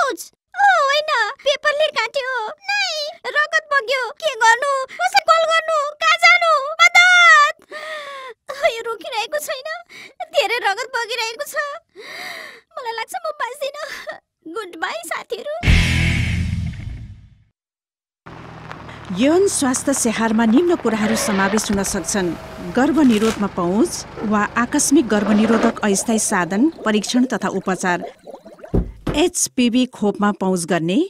Ouch! होइन, पेपरले काट्यो। नै, रगत बग्यो। के गर्नु? कसरी कल गर्नु? कहाँ जानु? मद्दत! यो रोकिरहेको छैन। धेरै रगत बगिरहेको छ। मलाई लाग्छ म बाँच्दिन। गुड बाई साथीहरू। यौन स्वास्थ्य स्याहारमा निम्न कुराहरू समावेश हुन सक्छन्: गर्भनिरोधमा पहुँच वा आकस्मिक गर्भनिरोधक अस्थायी साधन, परीक्षण तथा उपचार, HPV खोपमा पहुँच गर्ने,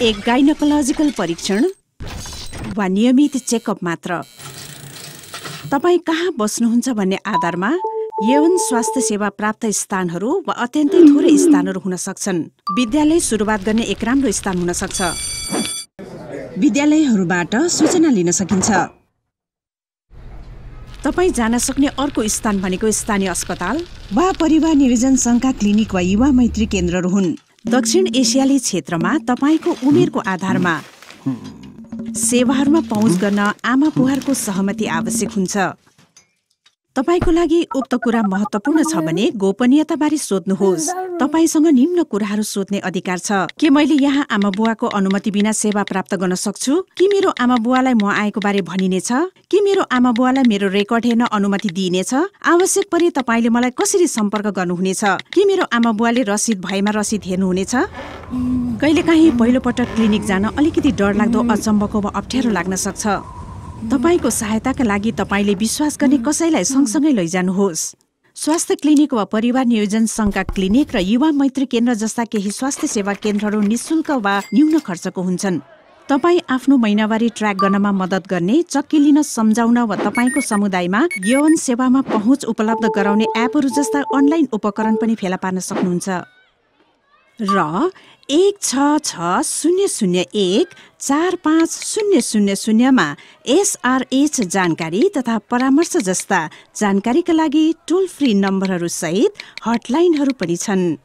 एक गाइनोकोलोजिकल परीक्षण वा नियमित चेकअप मात्र। तपाईँ कहाँ बस्नुहुन्छ भन्ने आधारमा यौन स्वास्थ्य सेवा प्राप्त स्थानहरू वा अत्यन्तै थोरै स्थानहरू हुन सक्छन्। विद्यालय सुरुवात गर्ने एक राम्रो स्थान हुन सक्छ। विद्यालयहरूबाट सूचना लिन सकिन्छ। तपाईँ जान सक्ने अर्को स्थान भनेको स्थानीय अस्पताल वा परिवार नियोजन सङ्घका क्लिनिक वा युवा मैत्री केन्द्रहरू हुन्। दक्षिण एसियाली क्षेत्रमा तपाईँको उमेरको आधारमा सेवाहरूमा पहुँच गर्न आमा बुहाहरूको सहमति आवश्यक हुन्छ। तपाईको लागि उक्त कुरा महत्त्वपूर्ण छ भने गोपनीयताबारे सोध्नुहोस्। तपाईसँग निम्न कुराहरू सोध्ने अधिकार छ। के मैले यहाँ आमा बुवाको अनुमति बिना सेवा प्राप्त गर्न सक्छु? कि मेरो आमा बुवालाई म आएको बारे भनिनेछ? कि मेरो आमा बुवालाई मेरो रेकर्ड हेर्न अनुमति दिइनेछ? आवश्यक परे तपाईँले मलाई कसरी सम्पर्क गर्नुहुनेछ? कि मेरो आमा बुवाले रसिद भएमा रसिद हेर्नुहुनेछ? कहिलेकाहीँ पहिलोपटक क्लिनिक जान अलिकति डरलाग्दो, अचम्मको वा अप्ठ्यारो लाग्न सक्छ। तपाईको सहायताका लागि तपाईले विश्वास गर्ने कसैलाई सँगसँगै लैजानुहोस्। स्वास्थ्य क्लिनिक वा परिवार नियोजन सङ्घका क्लिनिक र युवा मैत्री केन्द्र जस्ता केही स्वास्थ्य सेवा केन्द्रहरू निशुल्क वा न्यून खर्चको हुन्छन्। तपाईँ आफ्नो महिनावारी ट्र्याक गर्नमा मद्दत गर्ने, चक्की लिन सम्झाउन वा तपाईँको समुदायमा यौन सेवामा पहुँच उपलब्ध गराउने एपहरू जस्ता अनलाइन उपकरण पनि फेला पार्न सक्नुहुन्छ। र 16600145000 मा SRH जानकारी तथा परामर्श जस्ता जानकारीका लागि टोल फ्री नम्बरहरू सहित हटलाइनहरू पनि छन्।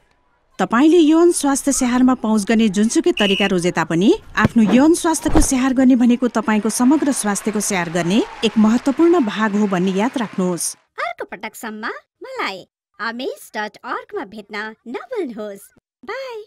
तपाईले यौन स्वास्थ्य स्याहारमा पहुँच गर्ने जुनसुकै तरिका रोजे तापनि आफ्नो यौन स्वास्थ्यको स्याहार गर्ने भनेको तपाईको समग्र स्वास्थ्यको स्याहार गर्ने एक महत्त्वपूर्ण भाग हो भन्ने याद राख्नुहोस्। अर्को पटकसम्म मलाई ames.org मा भेट्न नभुल्नुहोस्। बाई।